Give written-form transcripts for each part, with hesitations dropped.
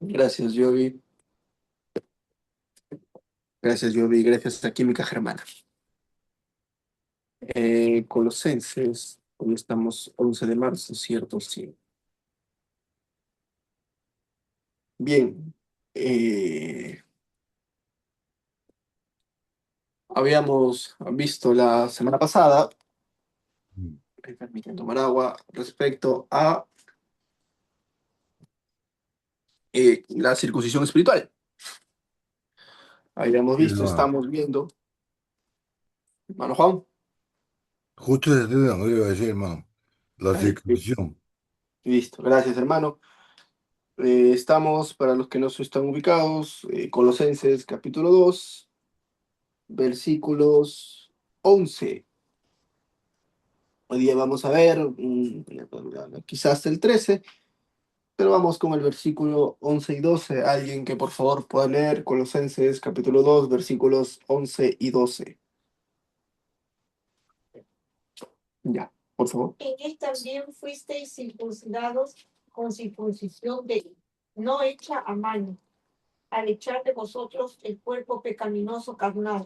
Gracias, Jovi. Gracias, Jovi. Gracias a Química Germana. Colosenses, hoy estamos 11 de marzo, ¿cierto? Sí. Bien. eh, Habíamos visto la semana pasada, permítanme tomar agua, respecto a la circuncisión espiritual. Habíamos Sí, visto, hermano. estamos viendo, hermano Juan. Justo ese tema que le iba a decir, hermano. La Ahí, circuncisión. listo, gracias, hermano. Estamos, para los que no están ubicados, Colosenses capítulo 2 versículos 11. Hoy día vamos a ver quizás el 13, pero vamos con el versículo 11 y 12. Alguien que por favor pueda leer Colosenses capítulo 2 versículos 11 y 12. Ya, por favor. En él también fuisteis circuncidados con circuncisión de no hecha a mano, al echar de vosotros el cuerpo pecaminoso carnal,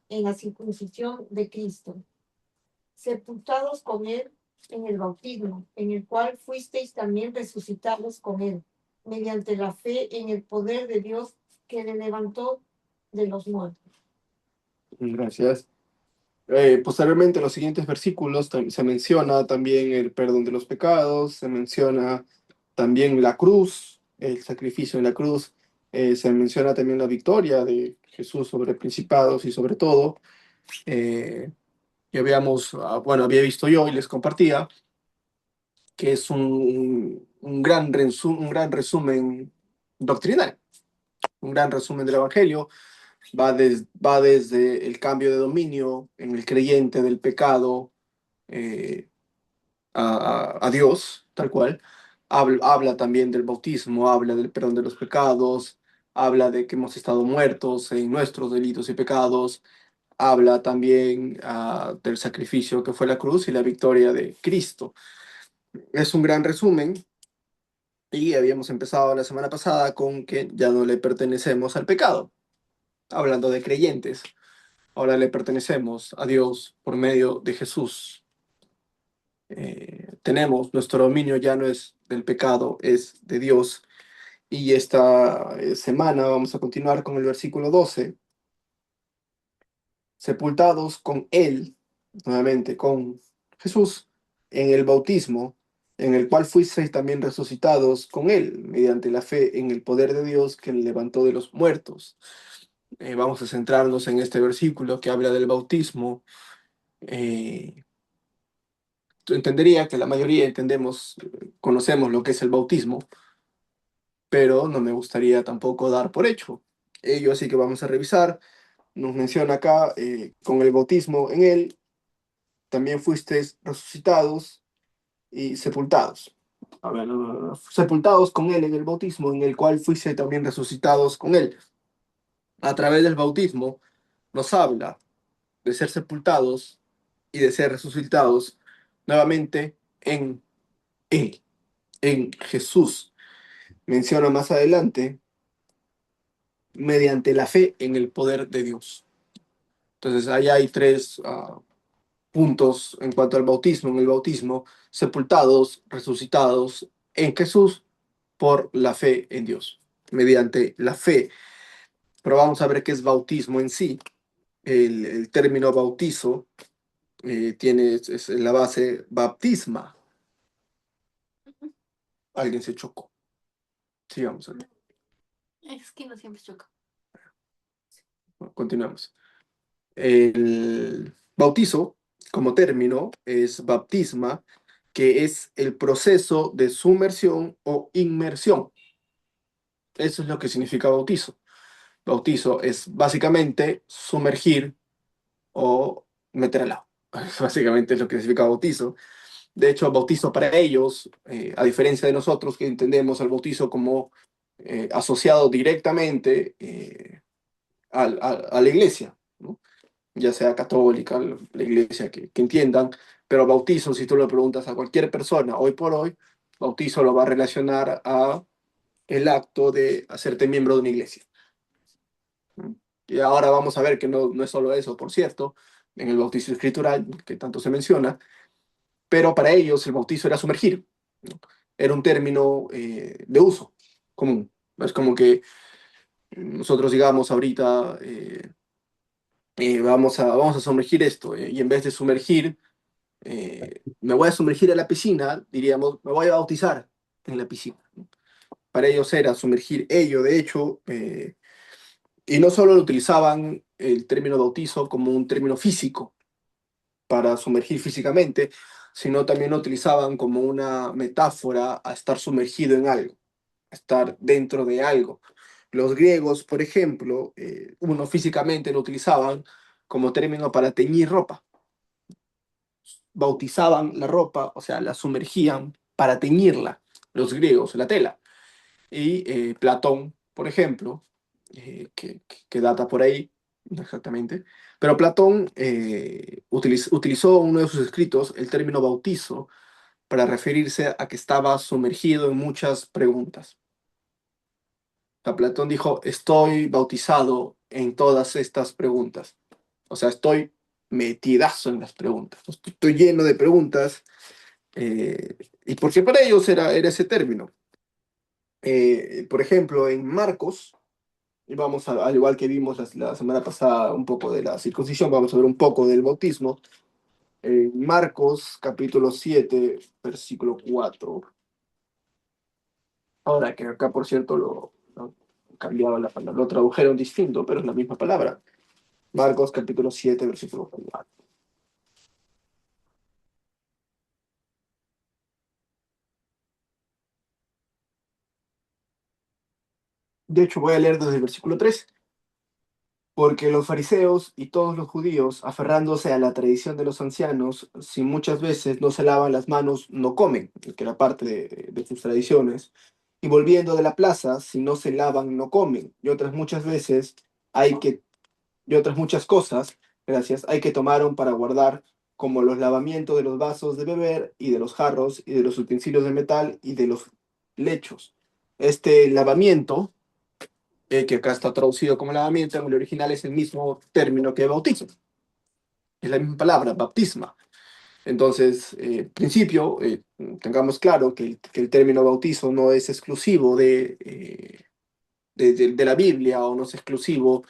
en la circuncisión de Cristo, sepultados con él en el bautismo, en el cual fuisteis también resucitados con él, mediante la fe en el poder de Dios que le levantó de los muertos. Gracias. Posteriormente, en los siguientes versículos se menciona también el perdón de los pecados, se menciona también la cruz, el sacrificio en la cruz, se menciona también la victoria de Jesús sobre principados y sobre todo. Y habíamos, bueno, había visto yo y les compartía que es un gran resumen doctrinal, un gran resumen del Evangelio. Va desde el cambio de dominio en el creyente del pecado eh, a Dios, tal cual. Habla también del bautismo, habla del perdón de los pecados, habla de que hemos estado muertos en nuestros delitos y pecados, habla también del sacrificio que fue la cruz y la victoria de Cristo. Es un gran resumen y habíamos empezado la semana pasada con que ya no le pertenecemos al pecado, hablando de creyentes. Ahora le pertenecemos a Dios por medio de Jesús. Tenemos, nuestro dominio ya no es del pecado, es de Dios. Y esta semana vamos a continuar con el versículo 12. Sepultados con Él, nuevamente con Jesús, en el bautismo, en el cual fuisteis también resucitados con Él, mediante la fe en el poder de Dios que le levantó de los muertos. Vamos a centrarnos en este versículo que habla del bautismo. Eh, Entendería que la mayoría entendemos, conocemos lo que es el bautismo, pero no me gustaría tampoco dar por hecho ello, así que vamos a revisar. Nos menciona acá, con el bautismo en Él, también fuisteis resucitados y sepultados. A ver, sepultados con Él en el bautismo, en el cual fuisteis también resucitados con Él. A través del bautismo nos habla de ser sepultados y de ser resucitados nuevamente en Él, en Jesús. Menciona más adelante, mediante la fe en el poder de Dios. Entonces, ahí hay tres puntos en cuanto al bautismo. En el bautismo, sepultados, resucitados en Jesús por la fe en Dios, mediante la fe. Pero vamos a ver qué es bautismo en sí. El término bautizo tiene es en la base baptisma. Alguien se chocó. Sigamos. Es que no siempre choca. Bueno, continuamos. El bautizo, como término, es baptisma, que es el proceso de sumersión o inmersión. Eso es lo que significa bautizo. Bautizo es básicamente sumergir o meter al agua. Básicamente es lo que significa bautizo. De hecho, bautizo para ellos, a diferencia de nosotros que entendemos el bautizo como asociado directamente a la iglesia, ¿no? Ya sea católica, la iglesia que entiendan, pero bautizo, si tú le preguntas a cualquier persona hoy por hoy, bautizo lo va a relacionar a el acto de hacerte miembro de una iglesia. Y ahora vamos a ver que no es solo eso, por cierto, en el bautizo escritural, que tanto se menciona, pero para ellos el bautizo era sumergir, ¿no? Era un término de uso común. No es como que nosotros digamos ahorita, vamos a sumergir esto, y en vez de sumergir, me voy a sumergir a la piscina, diríamos, me voy a bautizar en la piscina. Para ellos era sumergir ello, de hecho, y no solo lo utilizaban el término bautizo como un término físico para sumergir físicamente, sino también lo utilizaban como una metáfora a estar sumergido en algo, a estar dentro de algo. Los griegos, por ejemplo, uno físicamente lo utilizaban como término para teñir ropa. Bautizaban la ropa, o sea, la sumergían para teñirla, los griegos, la tela. Y Platón, por ejemplo, que data por ahí, no exactamente, pero Platón utilizó en uno de sus escritos el término bautizo para referirse a que estaba sumergido en muchas preguntas. O sea, Platón dijo, estoy bautizado en todas estas preguntas. O sea, estoy metidazo en las preguntas. Estoy lleno de preguntas. Y porque para ellos era ese término. Por ejemplo, en Marcos, y vamos al igual que vimos la semana pasada un poco de la circuncisión, vamos a ver un poco del bautismo. En Marcos capítulo 7 versículo 4. Ahora que acá, por cierto, lo cambiaron la palabra, lo tradujeron distinto, pero es la misma palabra. Marcos capítulo 7 versículo 4. De hecho, voy a leer desde el versículo 3. Porque los fariseos y todos los judíos, aferrándose a la tradición de los ancianos, si muchas veces no se lavan las manos, no comen, que era parte de sus tradiciones. Y volviendo de la plaza, si no se lavan, no comen. Y otras muchas veces hay que, y otras muchas cosas, gracias, hay que tomar para guardar, como los lavamientos de los vasos de beber y de los jarros y de los utensilios de metal y de los lechos. Este lavamiento que acá está traducido como lavamiento, en el original es el mismo término que bautizo, es la misma palabra, baptisma. Entonces, principio, tengamos claro que el término bautizo no es exclusivo de la Biblia o no es exclusivo,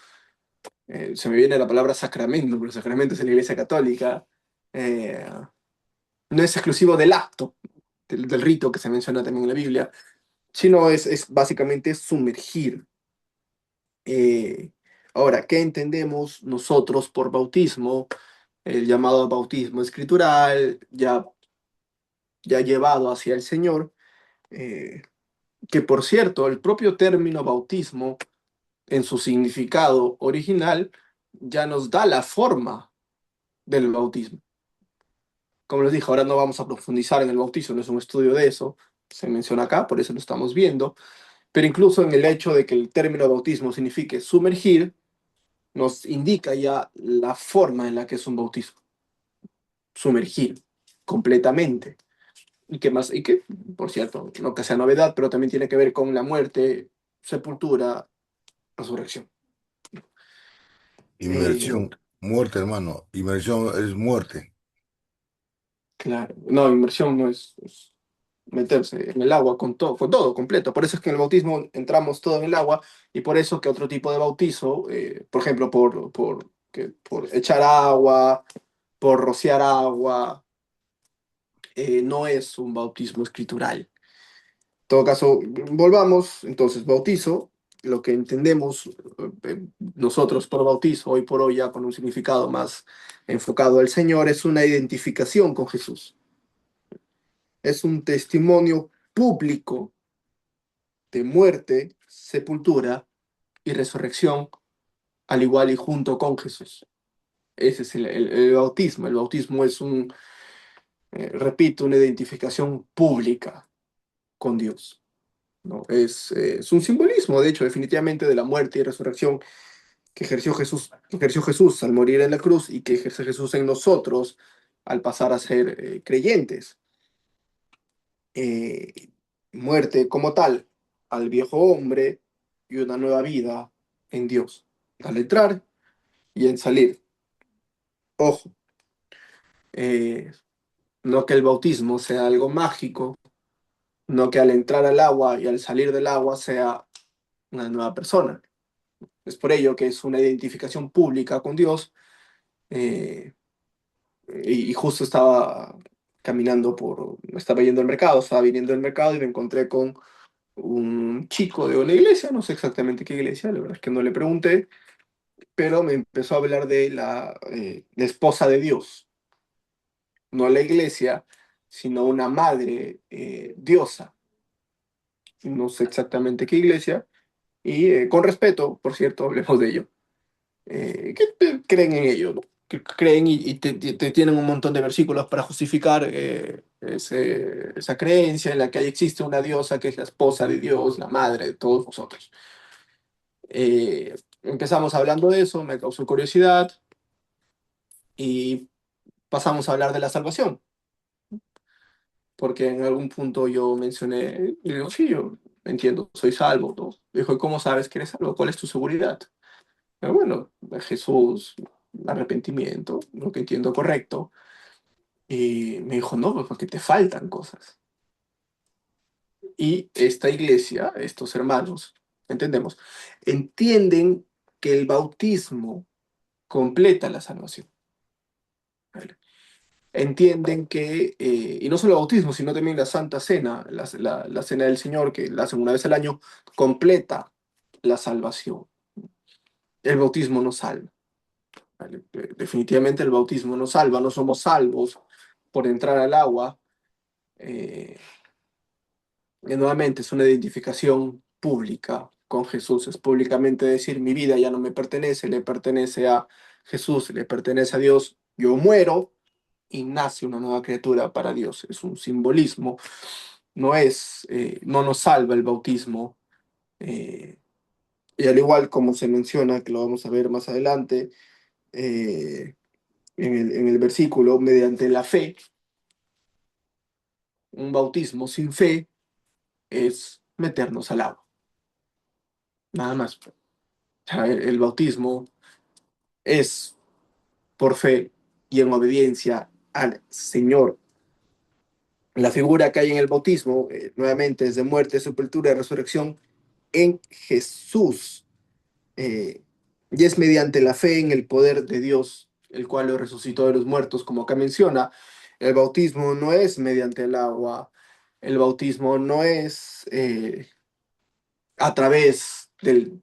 se me viene la palabra sacramento, pero sacramento es en la Iglesia Católica, eh, no es exclusivo del acto, del rito que se menciona también en la Biblia, sino es básicamente sumergir. Eh, Ahora, ¿qué entendemos nosotros por bautismo? El llamado bautismo escritural, ya llevado hacia el Señor, eh, que por cierto, el propio término bautismo, en su significado original, ya nos da la forma del bautismo. Como les dije, ahora no vamos a profundizar en el bautismo, no es un estudio de eso, se menciona acá, por eso lo estamos viendo, pero incluso en el hecho de que el término bautismo signifique sumergir, nos indica ya la forma en la que es un bautismo, sumergir completamente. Y que más, y que, por cierto, no que sea novedad, pero también tiene que ver con la muerte, sepultura, resurrección. Eh, Inmersión, muerte, hermano. Inmersión es muerte. claro, no, inmersión no es meterse en el agua con todo, completo. Por eso es que en el bautismo entramos todo en el agua y por eso que otro tipo de bautizo, por ejemplo, por echar agua, por rociar agua, no es un bautismo escritural. En todo caso, volvamos, entonces, bautizo, lo que entendemos nosotros por bautizo, hoy por hoy ya con un significado más enfocado al Señor, es una identificación con Jesús. Es un testimonio público de muerte, sepultura y resurrección, al igual y junto con Jesús. Ese es el bautismo. El bautismo es repito, una identificación pública con Dios, ¿no? Es un simbolismo, de hecho, definitivamente de la muerte y resurrección que ejerció Jesús al morir en la cruz y que ejerce Jesús en nosotros al pasar a ser creyentes. Eh, Muerte como tal, al viejo hombre y una nueva vida en Dios, al entrar y en salir. Ojo, eh, no que el bautismo sea algo mágico, no que al entrar al agua y al salir del agua sea una nueva persona. Es por ello que es una identificación pública con Dios. eh, y justo estaba estaba yendo al mercado, estaba viniendo al mercado y me encontré con un chico de una iglesia, no sé exactamente qué iglesia, la verdad es que no le pregunté, pero me empezó a hablar de la esposa de Dios, no la iglesia, sino una madre diosa, no sé exactamente qué iglesia, y con respeto, por cierto, hablemos de ello. Que creen en ello, ¿no? Que creen y te tienen un montón de versículos para justificar esa creencia en la que ahí existe una diosa que es la esposa de Dios, la madre de todos nosotros. Empezamos hablando de eso, me causó curiosidad y pasamos a hablar de la salvación, porque en algún punto yo mencioné, y digo, sí, yo entiendo, soy salvo, ¿no? Dijo, ¿y cómo sabes que eres salvo? ¿Cuál es tu seguridad? Bueno, Jesús, arrepentimiento, lo que entiendo correcto. Y me dijo, no, pues porque te faltan cosas. Y esta iglesia, estos hermanos, entendemos, entienden que el bautismo completa la salvación. ¿Vale? Entienden que, y no solo el bautismo, sino también la Santa Cena, la Cena del Señor, que la hacen una vez al año, completa la salvación. El bautismo no salva. ¿Vale? Definitivamente el bautismo no salva, no somos salvos por entrar al agua. eh, Nuevamente es una identificación pública con Jesús, es públicamente decir, mi vida ya no me pertenece, le pertenece a Jesús, le pertenece a Dios, yo muero y nace una nueva criatura para Dios, es un simbolismo, no nos salva el bautismo, eh, y al igual como se menciona, que lo vamos a ver más adelante, eh, en el versículo, mediante la fe, un bautismo sin fe es meternos al agua, nada más. O sea, el bautismo es por fe y en obediencia al Señor. La figura que hay en el bautismo, nuevamente, es de muerte, sepultura y resurrección en Jesús. Y es mediante la fe en el poder de Dios, el cual lo resucitó de los muertos, como acá menciona. El bautismo no es mediante el agua, el bautismo no es a través del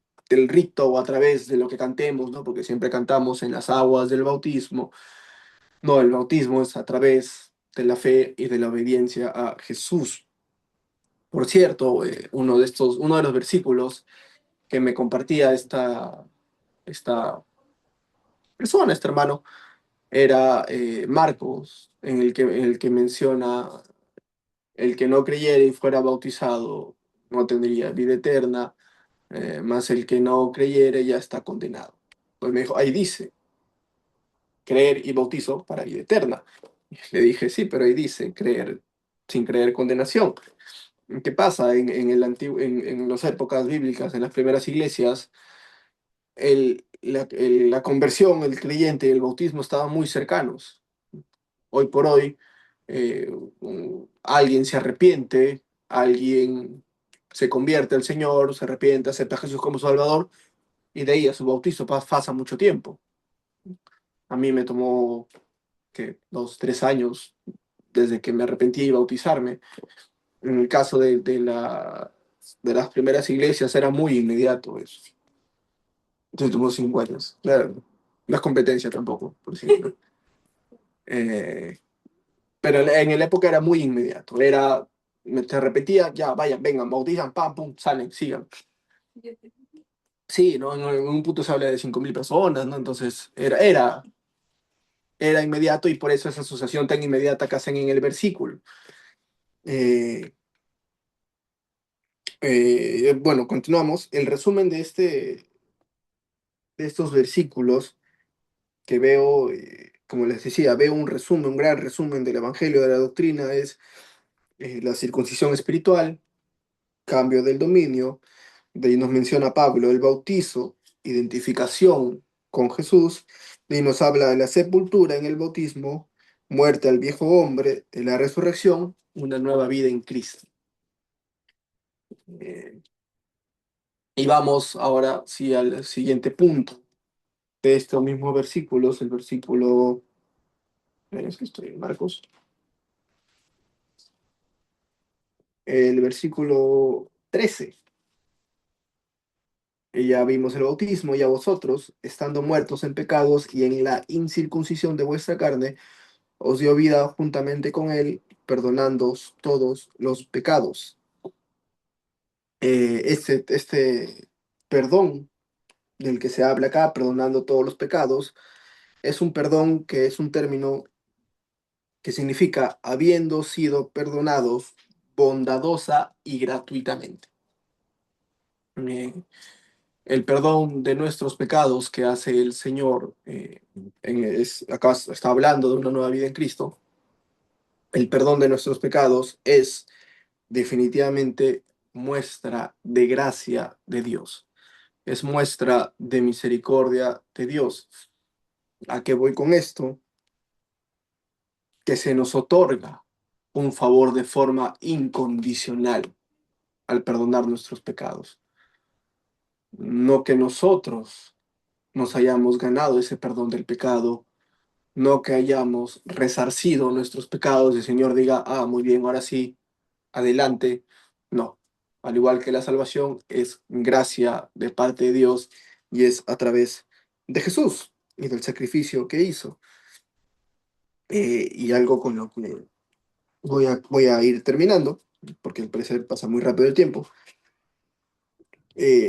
rito o a través de lo que cantemos, ¿no? Porque siempre cantamos en las aguas del bautismo. No, el bautismo es a través de la fe y de la obediencia a Jesús. Por cierto, uno de los versículos que me compartía esta persona, este hermano, era Marcos, en el que menciona el que no creyera y fuera bautizado no tendría vida eterna, más el que no creyere ya está condenado. Pues me dijo, ahí dice, creer y bautizo para vida eterna. Le dije, sí, pero ahí dice, creer sin creer condenación. ¿Qué pasa? En las épocas bíblicas, en las primeras iglesias, la conversión, el creyente y el bautismo estaban muy cercanos. Hoy por hoy, alguien se arrepiente, alguien se convierte al Señor, se arrepiente, acepta a Jesús como Salvador, y de ahí a su bautizo pasa mucho tiempo. A mí me tomó, ¿qué? 2, 3 años desde que me arrepentí y bautizarme. En el caso de las primeras iglesias era muy inmediato eso. Entonces tuvo 5 años. Claro, no es competencia tampoco, por cierto. Eh, pero en la época era muy inmediato. Se repetía, ya, vayan, vengan, bautizan, pam, pum, salen, sigan. Sí, ¿no? En un punto se habla de 5.000 personas, ¿no? Entonces era inmediato y por eso esa asociación tan inmediata que hacen en el versículo. Eh, bueno, continuamos. El resumen de estos versículos que veo, como les decía, veo un resumen, un gran resumen del Evangelio, de la doctrina, es la circuncisión espiritual, cambio del dominio. De ahí nos menciona Pablo el bautizo, identificación con Jesús. De ahí nos habla de la sepultura en el bautismo, muerte al viejo hombre, de la resurrección, una nueva vida en Cristo. Eh, y vamos ahora sí al siguiente punto de estos mismos versículos, el versículo, es que estoy en Marcos, el versículo 13. Y ya vimos el bautismo, y a vosotros, estando muertos en pecados y en la incircuncisión de vuestra carne, os dio vida juntamente con él, perdonándoos todos los pecados. Este perdón del que se habla acá, perdonando todos los pecados, es un perdón que es un término que significa habiendo sido perdonados bondadosa y gratuitamente. Eh, el perdón de nuestros pecados que hace el Señor, acá está hablando de una nueva vida en Cristo. El perdón de nuestros pecados es definitivamente muestra de gracia de Dios, es muestra de misericordia de Dios. ¿A qué voy con esto? Que se nos otorga un favor de forma incondicional al perdonar nuestros pecados. No que nosotros nos hayamos ganado ese perdón del pecado, no que hayamos resarcido nuestros pecados y el Señor diga, ah, muy bien, ahora sí, adelante. No, al igual que la salvación es gracia de parte de Dios y es a través de Jesús y del sacrificio que hizo. Y algo con lo que voy a ir terminando, porque al parecer pasa muy rápido el tiempo.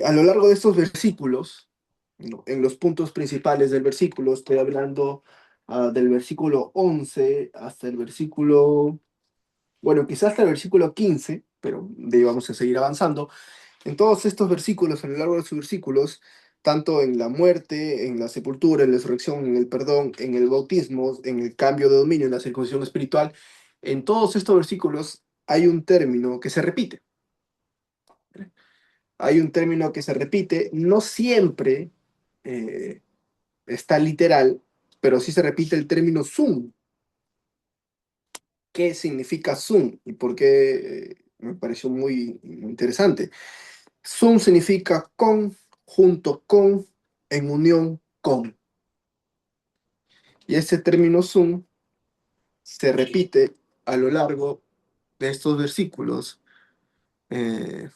A lo largo de estos versículos, ¿no? En los puntos principales del versículo, estoy hablando del versículo 11 hasta el versículo, bueno, quizás hasta el versículo 15, pero de ahí vamos a seguir avanzando. En todos estos versículos, a lo largo de sus versículos, tanto en la muerte, en la sepultura, en la resurrección, en el perdón, en el bautismo, en el cambio de dominio, en la circuncisión espiritual, en todos estos versículos hay un término que se repite. Hay un término que se repite, no siempre eh, está literal, pero sí se repite el término sum. ¿Qué significa sum? Y por qué me pareció muy interesante. Sum significa con, junto con, en unión con. Y ese término sum se repite a lo largo de estos versículos. Eh,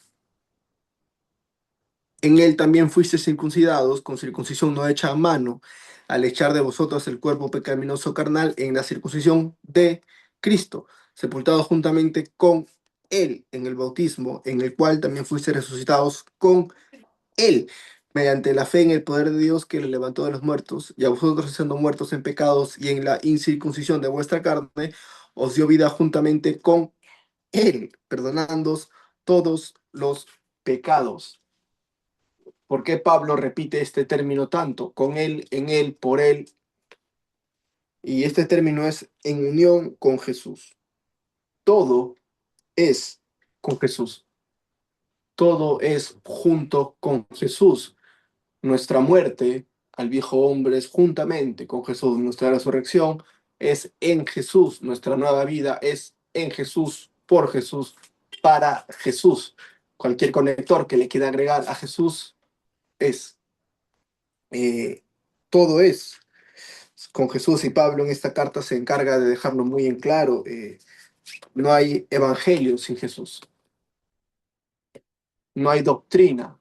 En él también fuisteis circuncidados con circuncisión no hecha a mano, al echar de vosotros el cuerpo pecaminoso carnal en la circuncisión de Cristo, sepultados juntamente con él en el bautismo, en el cual también fuisteis resucitados con él, mediante la fe en el poder de Dios que le levantó de los muertos, y a vosotros siendo muertos en pecados y en la incircuncisión de vuestra carne, os dio vida juntamente con él, perdonándoos todos los pecados. ¿Por qué Pablo repite este término tanto? Con él, en él, por él. Y este término es en unión con Jesús. Todo es con Jesús. Todo es junto con Jesús. Nuestra muerte al viejo hombre es juntamente con Jesús. Nuestra resurrección es en Jesús. Nuestra nueva vida es en Jesús, por Jesús, para Jesús. Cualquier conector que le quiera agregar a Jesús es. Todo es con Jesús, y Pablo en esta carta se encarga de dejarlo muy en claro. No hay evangelio sin Jesús. No hay doctrina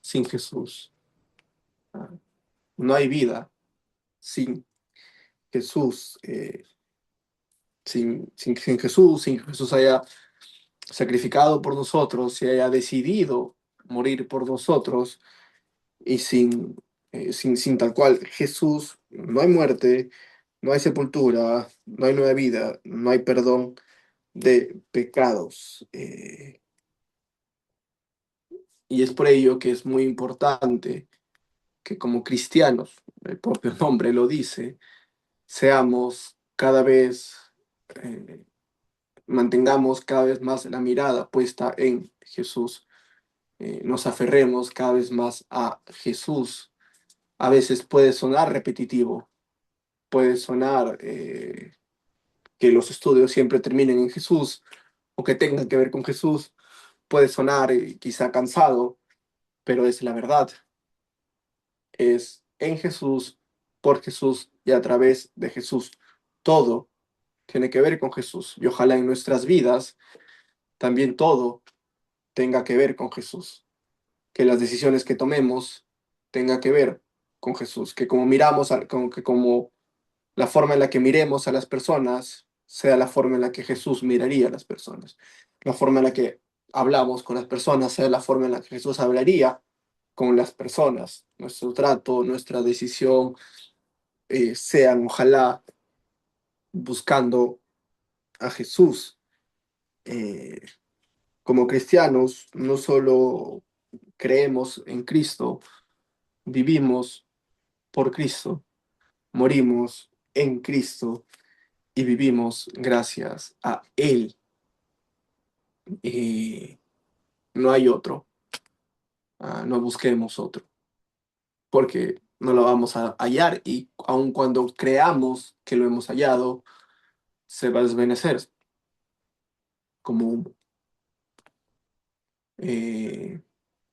sin Jesús. No hay vida sin Jesús. Sin Jesús, sin que Jesús haya sacrificado por nosotros, se haya decidido morir por nosotros, y sin tal cual Jesús, no hay muerte, no hay sepultura, no hay nueva vida, no hay perdón de pecados. Y es por ello que es muy importante que como cristianos, el propio nombre lo dice, seamos cada vez mantengamos cada vez más la mirada puesta en Jesús. Nos aferremos cada vez más a Jesús. A veces puede sonar repetitivo, puede sonar que los estudios siempre terminen en Jesús o que tengan que ver con Jesús. Puede sonar quizá cansado, pero es la verdad. Es en Jesús, por Jesús y a través de Jesús. Todo tiene que ver con Jesús y ojalá en nuestras vidas también todo tenga que ver con Jesús. Que las decisiones que tomemos tenga que ver con Jesús. Que como miramos, que como la forma en la que miremos a las personas sea la forma en la que Jesús miraría a las personas. La forma en la que hablamos con las personas sea la forma en la que Jesús hablaría con las personas. Nuestro trato, nuestra decisión sean, ojalá, buscando a Jesús. Eh, como cristianos, no solo creemos en Cristo, vivimos por Cristo, morimos en Cristo y vivimos gracias a Él. Y no hay otro, no busquemos otro, porque no lo vamos a hallar y aun cuando creamos que lo hemos hallado, se va a desvanecer como humo.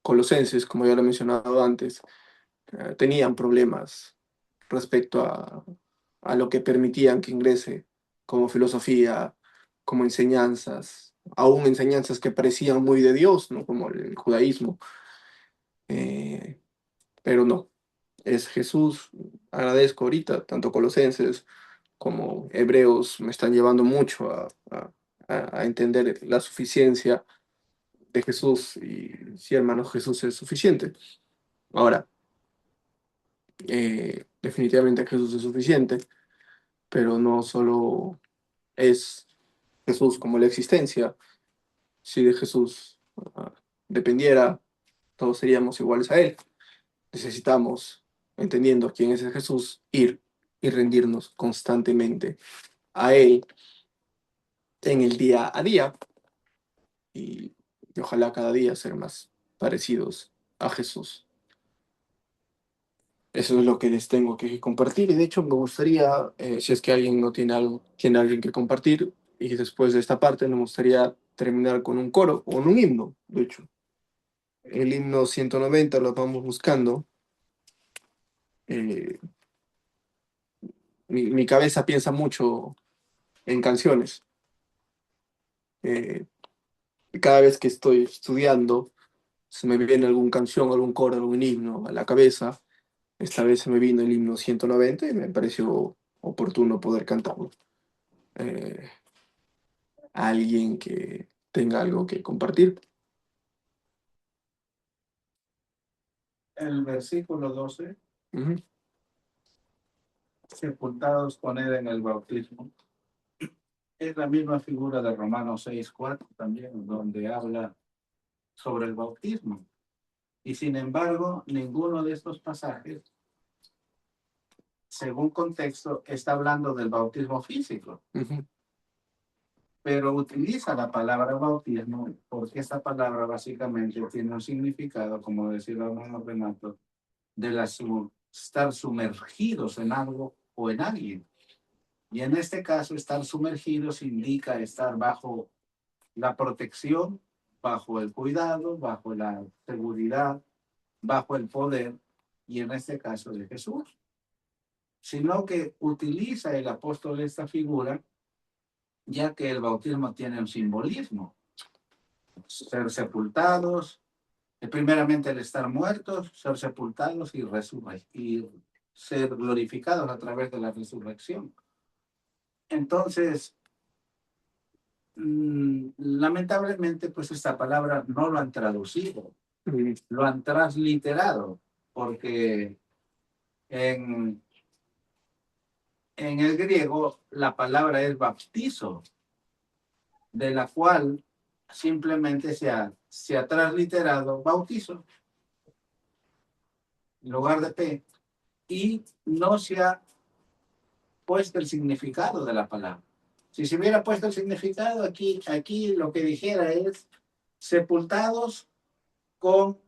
Colosenses, como ya lo he mencionado antes, tenían problemas respecto a lo que permitían que ingrese como filosofía, como enseñanzas, aún enseñanzas que parecían muy de Dios, ¿no? Como el judaísmo, eh, pero no, es Jesús. Agradezco ahorita, tanto Colosenses como Hebreos me están llevando mucho a entender la suficiencia de Jesús y sí, hermanos, Jesús es suficiente. Ahora, definitivamente Jesús es suficiente, pero no solo es Jesús como la existencia. Si de Jesús dependiera, todos seríamos iguales a Él. Necesitamos, entendiendo quién es Jesús, ir y rendirnos constantemente a Él en el día a día y ojalá cada día ser más parecidos a Jesús. Eso es lo que les tengo que compartir y de hecho me gustaría, si es que alguien no tiene algo, tiene alguien que compartir y después de esta parte me gustaría terminar con un coro o con un himno, de hecho. El himno 190 lo vamos buscando. Eh, mi cabeza piensa mucho en canciones. Eh, Cada vez que estoy estudiando, se me viene alguna canción, algún coro, algún himno a la cabeza. Esta vez se me vino el himno 190 y me pareció oportuno poder cantarlo. Eh, Alguien que tenga algo que compartir. El versículo 12, Ujú. sepultados con él en el bautismo, es la misma figura de Romanos 6:4 también, donde habla sobre el bautismo. Y sin embargo, ninguno de estos pasajes, según contexto, está hablando del bautismo físico, Ujú. pero utiliza la palabra bautismo porque esta palabra básicamente tiene un significado, como decía el hermano Renato, de estar sumergidos en algo o en alguien. Y en este caso, estar sumergidos indica estar bajo la protección, bajo el cuidado, bajo la seguridad, bajo el poder, y en este caso de Jesús. Sino que utiliza el apóstol esta figura, ya que el bautismo tiene un simbolismo. Ser sepultados, primeramente el estar muertos, ser sepultados y ser glorificados a través de la resurrección. Entonces, lamentablemente, pues esta palabra no lo han traducido, lo han transliterado, porque en el griego la palabra es baptizo, de la cual simplemente se ha transliterado bautizo, en lugar de P, y no se ha puesto el significado de la palabra. Si se hubiera puesto el significado, aquí lo que dijera es sepultados con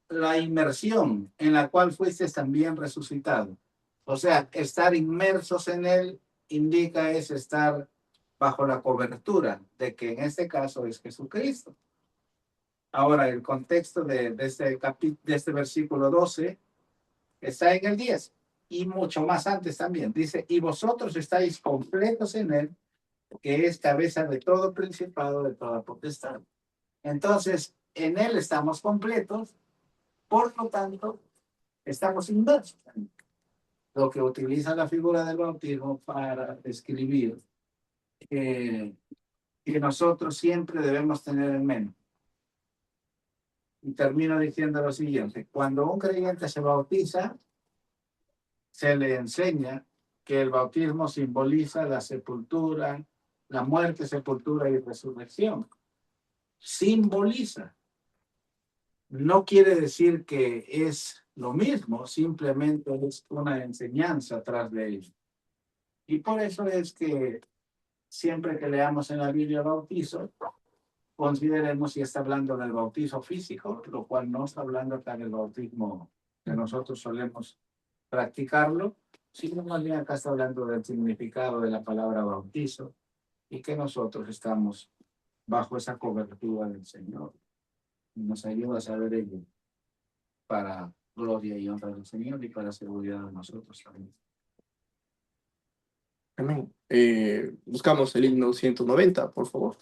la inmersión en la cual fuiste también resucitado. O sea, estar inmersos en él indica es estar bajo la cobertura de que en este caso es Jesucristo. Ahora, el contexto de este versículo 12 está en el 10 y mucho más antes también. Dice, y vosotros estáis completos en él, que es cabeza de todo principado, de toda potestad. Entonces, en él estamos completos, por lo tanto, estamos inmersos. Lo que utiliza la figura del bautismo para describir que nosotros siempre debemos tener en mente. Y termino diciendo lo siguiente: cuando un creyente se bautiza, se le enseña que el bautismo simboliza la sepultura, la muerte, sepultura y resurrección. Simboliza. No quiere decir que es lo mismo, simplemente es una enseñanza tras de ello. Y por eso es que siempre que leamos en la Biblia bautizo, consideremos si está hablando del bautizo físico, lo cual no está hablando acá del bautismo que nosotros solemos practicarlo, sino más bien acá está hablando del significado de la palabra bautizo y que nosotros estamos bajo esa cobertura del Señor. Y nos ayuda a saber ello para gloria y honra del Señor y para seguridad de nosotros también. Amén. Buscamos el himno 190, por favor.